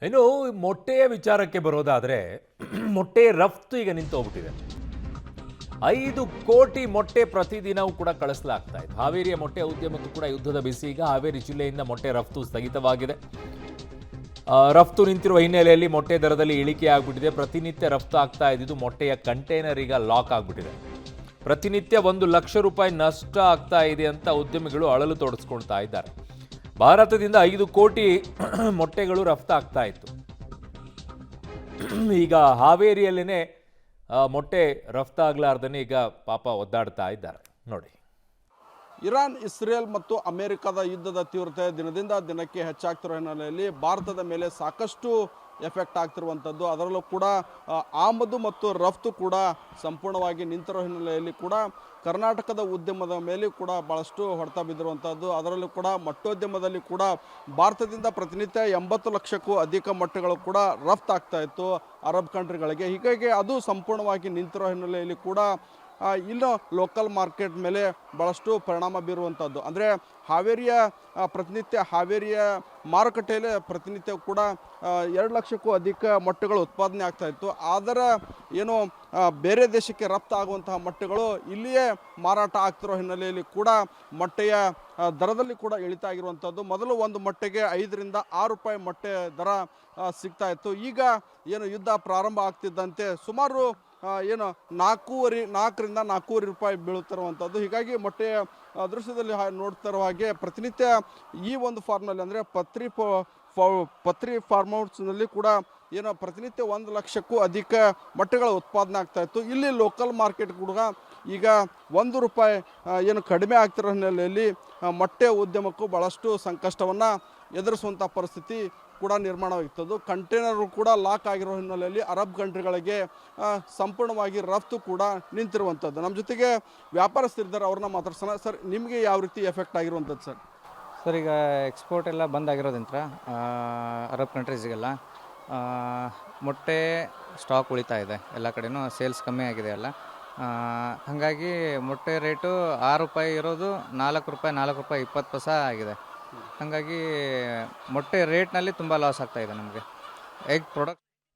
ಇನ್ನು ಮೊಟ್ಟೆಯ ವಿಚಾರಕ್ಕೆ ಬರೋದಾದರೆ ಮೊಟ್ಟೆ ರಫ್ತು ಈಗ ನಿಂತೋಗ್ಬಿಟ್ಟಿದೆ. 5 ಕೋಟಿ ಮೊಟ್ಟೆ ಪ್ರತಿದಿನವೂ ಕೂಡ ಕಳಿಸಲಾಗ್ತಾ ಇತ್ತು. ಹಾವೇರಿಯ ಮೊಟ್ಟೆ ಉದ್ಯಮಕ್ಕೂ ಕೂಡ ಯುದ್ಧದ ಬಿಸಿ. ಈಗ ಹಾವೇರಿ ಜಿಲ್ಲೆಯಿಂದ ಮೊಟ್ಟೆ ರಫ್ತು ಸ್ಥಗಿತವಾಗಿದೆ. ರಫ್ತು ನಿಂತಿರುವ ಹಿನ್ನೆಲೆಯಲ್ಲಿ ಮೊಟ್ಟೆ ದರದಲ್ಲಿ ಇಳಿಕೆ ಆಗಿಬಿಟ್ಟಿದೆ. ಪ್ರತಿನಿತ್ಯ ರಫ್ತು ಆಗ್ತಾ ಇದ್ದಿದ್ದು ಮೊಟ್ಟೆಯ ಕಂಟೈನರ್ ಈಗ ಲಾಕ್ ಆಗಿಬಿಟ್ಟಿದೆ. ಪ್ರತಿನಿತ್ಯ 1 ಲಕ್ಷ ರೂಪಾಯಿ ನಷ್ಟ ಆಗ್ತಾ ಇದೆ ಅಂತ ಉದ್ಯಮಿಗಳು ಅಳಲು ತೋಡಿಸ್ಕೊಳ್ತಾ ಇದ್ದಾರೆ. ಭಾರತದಿಂದ 5 ಕೋಟಿ ಮೊಟ್ಟೆಗಳು ರಫ್ತಾಗ್ತಾ ಇತ್ತು. ಈಗ ಹಾವೇರಿಯಲ್ಲೇನೆ ಮೊಟ್ಟೆ ರಫ್ತಾಗ್ಲಾರ್ದನೆ ಈಗ ಪಾಪ ಒದ್ದಾಡ್ತಾ ಇದ್ದಾರೆ ನೋಡಿ. ಇರಾನ್, ಇಸ್ರೇಲ್ ಮತ್ತು ಅಮೆರಿಕದ ಯುದ್ಧದ ತೀವ್ರತೆ ದಿನದಿಂದ ದಿನಕ್ಕೆ ಹೆಚ್ಚಾಗ್ತಿರೋ ಹಿನ್ನೆಲೆಯಲ್ಲಿ ಭಾರತದ ಮೇಲೆ ಸಾಕಷ್ಟು ಎಫೆಕ್ಟ್ ಆಗ್ತಿರುವಂಥದ್ದು. ಅದರಲ್ಲೂ ಕೂಡ ಆಮದು ಮತ್ತು ರಫ್ತು ಕೂಡ ಸಂಪೂರ್ಣವಾಗಿ ನಿಂತಿರೋ ಹಿನ್ನೆಲೆಯಲ್ಲಿ ಕೂಡ ಕರ್ನಾಟಕದ ಉದ್ಯಮದ ಮೇಲೆ ಕೂಡ ಭಾಳಷ್ಟು ಹೊಡೆತ ಬಿದ್ದಿರುವಂಥದ್ದು. ಅದರಲ್ಲೂ ಕೂಡ ಮೊಟ್ಟೋದ್ಯಮದಲ್ಲಿ ಕೂಡ ಭಾರತದಿಂದ ಪ್ರತಿನಿತ್ಯ 80 ಲಕ್ಷಕ್ಕೂ ಅಧಿಕ ಮೊಟ್ಟೆಗಳು ಕೂಡ ರಫ್ತಾಗ್ತಾ ಇತ್ತು ಅರಬ್ ಕಂಟ್ರಿಗಳಿಗೆ. ಹೀಗಾಗಿ ಅದು ಸಂಪೂರ್ಣವಾಗಿ ನಿಂತಿರೋ ಹಿನ್ನೆಲೆಯಲ್ಲಿ ಕೂಡ ಇನ್ನು ಲೋಕಲ್ ಮಾರ್ಕೆಟ್ ಮೇಲೆ ಭಾಳಷ್ಟು ಪರಿಣಾಮ ಬೀರುವಂಥದ್ದು. ಅಂದರೆ ಹಾವೇರಿಯ ಮಾರುಕಟ್ಟೆಯಲ್ಲಿ ಪ್ರತಿನಿತ್ಯ ಕೂಡ 2 ಲಕ್ಷಕ್ಕೂ ಅಧಿಕ ಮೊಟ್ಟೆಗಳು ಉತ್ಪಾದನೆ ಆಗ್ತಾ ಇತ್ತು. ಆದರೆ ಏನು ಬೇರೆ ದೇಶಕ್ಕೆ ರಫ್ತು ಆಗುವಂತಹ ಮೊಟ್ಟೆಗಳು ಇಲ್ಲಿಯೇ ಮಾರಾಟ ಆಗ್ತಿರೋ ಹಿನ್ನೆಲೆಯಲ್ಲಿ ಕೂಡ ಮೊಟ್ಟೆಯ ದರದಲ್ಲಿ ಕೂಡ ಇಳಿತ ಆಗಿರುವಂಥದ್ದು. ಮೊದಲು ಒಂದು ಮೊಟ್ಟೆಗೆ 5 ರಿಂದ 6 ರೂಪಾಯಿ ಮೊಟ್ಟೆ ದರ ಸಿಗ್ತಾ ಇತ್ತು. ಈಗ ಏನು ಯುದ್ಧ ಪ್ರಾರಂಭ ಆಗ್ತಿದ್ದಂತೆ ಸುಮಾರು ಏನು 4 ರಿಂದ 4.5 ರೂಪಾಯಿ ಬೀಳುತ್ತಿರುವಂಥದ್ದು. ಹೀಗಾಗಿ ಮೊಟ್ಟೆಯ ದೃಶ್ಯದಲ್ಲಿ ನೋಡ್ತಿರುವ ಹಾಗೆ ಪ್ರತಿನಿತ್ಯ ಈ ಒಂದು ಫಾರ್ಮ್ನಲ್ಲಿ ಅಂದರೆ ಪತ್ರಿ ಫಾರ್ಮ್ ಹೌಸ್ನಲ್ಲಿ ಕೂಡ ಏನೋ ಪ್ರತಿನಿತ್ಯ 1 ಲಕ್ಷಕ್ಕೂ ಅಧಿಕ ಮೊಟ್ಟೆಗಳ ಉತ್ಪಾದನೆ ಆಗ್ತಾ ಇತ್ತು. ಇಲ್ಲಿ ಲೋಕಲ್ ಮಾರ್ಕೆಟ್ ಕೂಡ ಈಗ 1 ರೂಪಾಯಿ ಏನು ಕಡಿಮೆ ಆಗ್ತಿರೋ ಹಿನ್ನೆಲೆಯಲ್ಲಿ ಮೊಟ್ಟೆ ಉದ್ಯಮಕ್ಕೂ ಭಾಳಷ್ಟು ಸಂಕಷ್ಟವನ್ನು ಎದುರಿಸುವಂಥ ಪರಿಸ್ಥಿತಿ ಕೂಡ ನಿರ್ಮಾಣವಾಗಿತ್ತು. ಕಂಟೈನರು ಕೂಡ ಲಾಕ್ ಆಗಿರೋ ಹಿನ್ನೆಲೆಯಲ್ಲಿ ಅರಬ್ ಕಂಟ್ರಿಗಳಿಗೆ ಸಂಪೂರ್ಣವಾಗಿ ರಫ್ತು ಕೂಡ ನಿಂತಿರುವಂಥದ್ದು. ನಮ್ಮ ಜೊತೆಗೆ ವ್ಯಾಪಾರಸ್ಥರಿದ್ದಾರೆ, ಅವ್ರನ್ನ ಮಾತಾಡ್ಸೋಣ. ಸರ್, ನಿಮಗೆ ಯಾವ ರೀತಿ ಎಫೆಕ್ಟ್ ಆಗಿರುವಂಥದ್ದು ಸರ್? ಸರ್, ಈಗ ಎಕ್ಸ್ಪೋರ್ಟ್ ಎಲ್ಲ ಬಂದ್ ಆಗಿರೋದ್ರಿಂದ ಅರಬ್ ಕಂಟ್ರೀಸ್ಗೆಲ್ಲ ಮೊಟ್ಟೆ ಸ್ಟಾಕ್ ಉಳಿತಾ ಇದೆ. ಎಲ್ಲ ಕಡೆನೂ ಸೇಲ್ಸ್ ಕಮ್ಮಿ ಆಗಿದೆ ಎಲ್ಲ. ಹಾಗಾಗಿ ಮೊಟ್ಟೆ ರೇಟು 6 ರೂಪಾಯಿ ಇರೋದು 4 ರೂಪಾಯಿ 20 ಪೈಸೆ ಆಗಿದೆ. ಹಾಗಾಗಿ ಮೊಟ್ಟೆ ರೇಟ್ನಲ್ಲಿ ತುಂಬ ಲಾಸ್ ಆಗ್ತಾಯಿದೆ ನಮಗೆ. Egg product